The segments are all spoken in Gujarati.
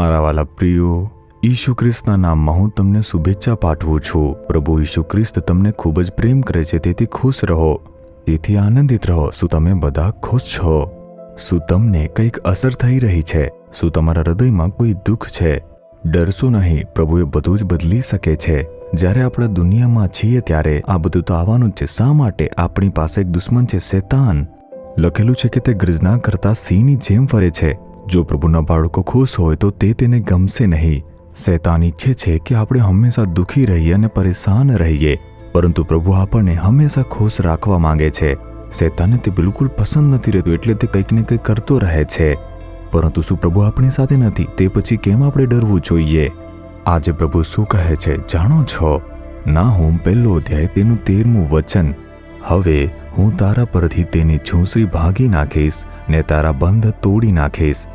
મારા વાલા પ્રિયો, ઈસુ ખ્રિસ્તના નામમાં હું તમને શુભેચ્છા પાઠવું છું। પ્રભુ ઈસુ ખ્રિસ્ત તમને ખૂબ જ પ્રેમ કરે છે, તેથી ખુશ રહો, તેથી આનંદિત રહો। શું તમે બધા ખુશ છો? શું તમને કંઈક અસર થઈ રહી છે? શું તમારા હૃદયમાં કોઈ દુઃખ છે? ડરશો નહીં, પ્રભુ એ બધું જ બદલી શકે છે। જ્યારે આપણે દુનિયામાં છીએ ત્યારે આ બધું તો આવવાનું જ છે। શા માટે? આપણી પાસે એક દુશ્મન છે, શેતાન। લખેલું છે કે તે ગર્જના કરતા સિંહની જેમ ફરે છે। જો પ્રભુના બાળકો ખુશ હોય તો તેને ગમશે નહીં। શૈતાન ઈચ્છે છે કે આપણે હંમેશા દુઃખી રહીએ અને પરેશાન રહીએ, પરંતુ પ્રભુ આપણને હંમેશા ખુશ રાખવા માંગે છે। શૈતાનને તે બિલકુલ પસંદ નથી રહેતું, એટલે તે કંઈક ને કંઈક કરતો રહે છે। પરંતુ શું પ્રભુ આપણી સાથે નથી? તે પછી કેમ આપણે ડરવું જોઈએ? આજે પ્રભુ શું કહે છે જાણો છો? નાહૂમ 1 અધ્યાય તેનું 13મું વચન, હવે હું તારા પરથી તેની ઝૂંસરી ભાંગી નાખીશ ને તારા બંધ તોડી નાખીશ।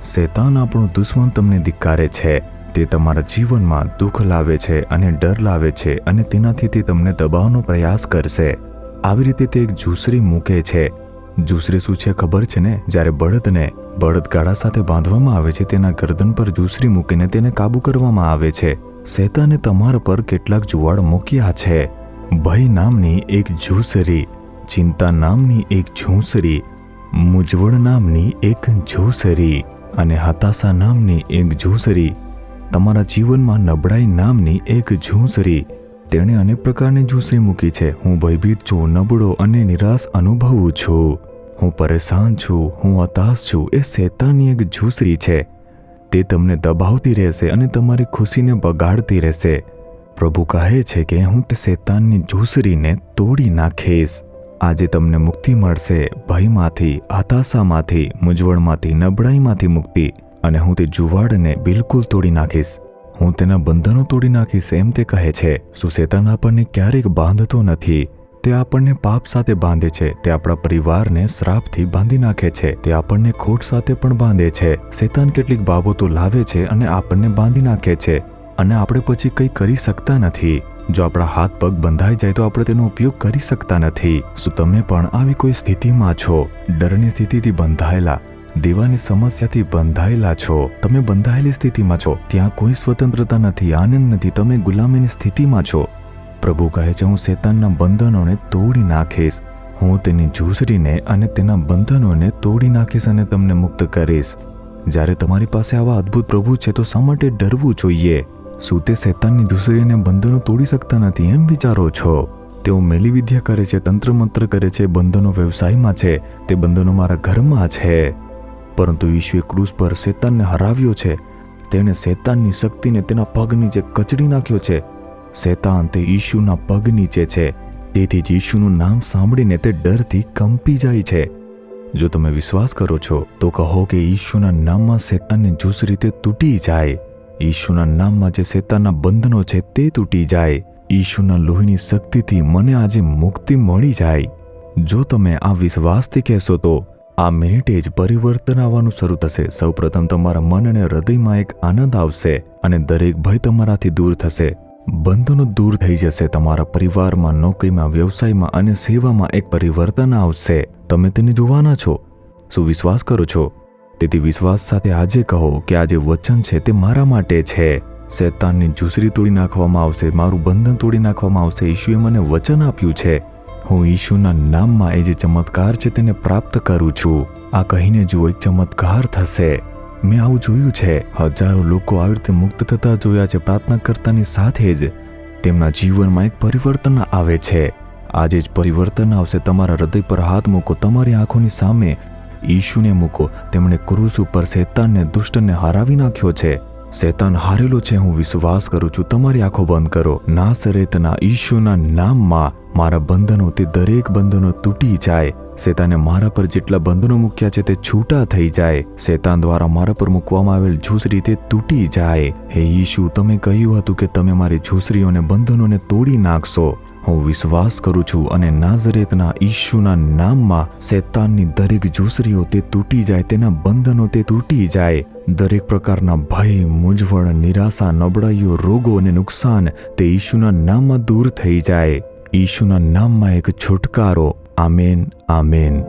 શૈતાન આપણો દુશ્મન તમને ધિક્કારે છે। તે તમારા જીવનમાં દુઃખ લાવે છે અને ડર લાવે છે, અને તેનાથી તે તમને દબાવવાનો પ્રયાસ કરશે। આવી રીતે તે એક ઝૂંસરી મૂકે છે। ઝૂંસરી શું છે ખબર છે ને? જ્યારે બળદને બળદગાડા સાથે બાંધવામાં આવે છે, તેના ગરદન પર ઝૂંસરી મૂકીને તેને કાબુ કરવામાં આવે છે। શૈતાને તમારા પર કેટલાક જુવાળ મૂક્યા છે। ભય નામની એક ઝૂંસરી, ચિંતા નામની એક ઝૂંસરી, મૂંઝવણ નામની એક ઝૂંસરી અને હતાશા નામની એક ઝૂંસરી, તમારા જીવનમાં નબળાઈ નામની એક ઝૂંસરી। તેણે અનેક પ્રકારની ઝૂંસરી મૂકી છે। હું ભયભીત છું, નબળો અને નિરાશ અનુભવું છું, હું પરેશાન છું, હું હતાશ છું। એ શૈતાનની એક ઝૂંસરી છે। તે તમને દબાવતી રહેશે અને તમારી ખુશીને બગાડતી રહેશે। પ્રભુ કહે છે કે હું તે શૈતાનની ઝૂંસરીને તોડી નાખીશ। આજે તમને મુક્તિ મળશે, ભયમાંથી, હતાશામાંથી, મૂંઝવણમાંથી, નબળાઈમાંથી મુક્તિ। અને હું તે જુવાળને બિલકુલ તોડી નાખીશ, હું તેના બંધનો તોડી નાખીશ, એમ તે કહે છે। શું શૈતાન આપણને ક્યારેક બાંધતો નથી? તે આપણને પાપ સાથે બાંધે છે। તે આપણા પરિવારને શ્રાપથી બાંધી નાખે છે। તે આપણને ખોટ સાથે પણ બાંધે છે। શૈતાન કેટલીક બાબતો લાવે છે અને આપણને બાંધી નાખે છે, અને આપણે પછી કંઈ કરી શકતા નથી। જો આપણા હાથ પગ બંધાઈ જાય તો આપણે તેનો ઉપયોગ કરી શકતા નથી। શું તમે પણ આવી કોઈ સ્થિતિમાં છો? ડરની સ્થિતિથી બંધાયેલા, દેવાની સમસ્યાથી બંધાયેલા છો? તમે બંધાયેલી સ્થિતિમાં છો, ત્યાં કોઈ સ્વતંત્રતા નથી, આનંદ નથી, તમે ગુલામીની સ્થિતિમાં છો। પ્રભુ કહે છે હું શૈતાનના બંધનોને તોડી નાખીશ, હું તેની ઝૂંસરીને અને તેના બંધનોને તોડી નાખીશ અને તમને મુક્ત કરીશ। જ્યારે તમારી પાસે આવા અદ્ભુત પ્રભુ છે તો શા માટે ડરવું જોઈએ? શું તે શૈતાનની ઝૂંસરીને બંધનો તોડી શકતા નથી એમ વિચારો છો? તેઓ મેલી વિદ્યા કરે છે, તંત્ર મંત્ર કરે છે, બંધનો વ્યવસાયમાં છે, તે બંધનો મારા ઘરમાં છે। પરંતુ ઈશુએ ક્રૂસ પર શૈતાનને હરાવ્યો છે। તેણે શૈતાનની શક્તિને તેના પગ નીચે કચડી નાખ્યો છે। શૈતાન તે ઈશુના પગ નીચે છે, તેથી જ ઈશુનું નામ સાંભળીને તે ડરથી કંપી જાય છે। જો તમે વિશ્વાસ કરો છો તો કહો કે ઈશુના નામમાં શૈતાનની ઝૂંસરી તે તૂટી જાય। ઈશુના નામમાં જે શૈતાનના બંધનો છે તે તૂટી જાય। ઈશુના લોહીની શક્તિથી મને આજે મુક્તિ મળી જાય। જો તમે આ વિશ્વાસથી કહેશો તો આ મિનિટે જ પરિવર્તન આવવાનું શરૂ થશે। સૌપ્રથમ તમારા મન અને હૃદયમાં એક આનંદ આવશે અને દરેક ભય તમારાથી દૂર થશે। બંધનો દૂર થઈ જશે। તમારા પરિવારમાં, નોકરીમાં, વ્યવસાયમાં અને સેવામાં એક પરિવર્તન આવશે। તમે તેને જોવાના છો। શું વિશ્વાસ કરો છો? તેથી વિશ્વાસ સાથે આજે કહો કે આ જે વચન છે તે મારા માટે છે। શૈતાનની ઝૂંસરી તોડી નાખવામાં આવશે, મારું બંધન તોડી નાખવામાં આવશે। ઈશુએ મને વચન આપ્યું છે, હું ઈશુના નામમાં એ જે ચમત્કાર છે તેને પ્રાપ્ત કરું છું। આ કહીને જુઓ, એક ચમત્કાર થશે। મેં આવું જોયું છે। હજારો લોકો આવી રીતે મુક્ત થતા જોયા છે। પ્રાર્થના કરતાની સાથે જ તેમના જીવનમાં એક પરિવર્તન આવે છે। આજે જ પરિવર્તન આવશે। તમારા હૃદય પર હાથ મૂકો, તમારી આંખોની સામે ઈશુને મૂકો। તેમણે ક્રૂસ ઉપર શૈતાનને, દુષ્ટને હરાવી નાખ્યો છે। શૈતાન હારેલો છે, હું વિશ્વાસ કરું છું। તમારી આંખો બંધ કરો। નાસરેતના ઈશુના નામમાં મારા બંધનો, તે દરેક બંધનો તૂટી જાય। શૈતાને મારા પર જેટલા બંધનો મૂક્યા છે તે છૂટા થઈ જાય। શૈતાન દ્વારા મારા પર મૂકવામાં આવેલ ઝૂંસરી તે તૂટી જાય। હે ઈશુ, તમે કહ્યું હતું કે તમે મારી ઝૂંસરીઓને, બંધનોને તોડી નાખશો। હું વિશ્વાસ કરું છું અને નાઝરેતના ઈશુના નામમાં શૈતાનની દરેક ઝૂંસરીઓ તે તૂટી જાય, તેના બંધનો તે તૂટી જાય। દરેક પ્રકારના ભય, મૂંઝવણ, નિરાશા, નબળાઈઓ, રોગો અને નુકસાન તે ઈશુના નામમાં દૂર થઈ જાય। ઈશુના નામમાં એક છુટકારો। Amen, amen.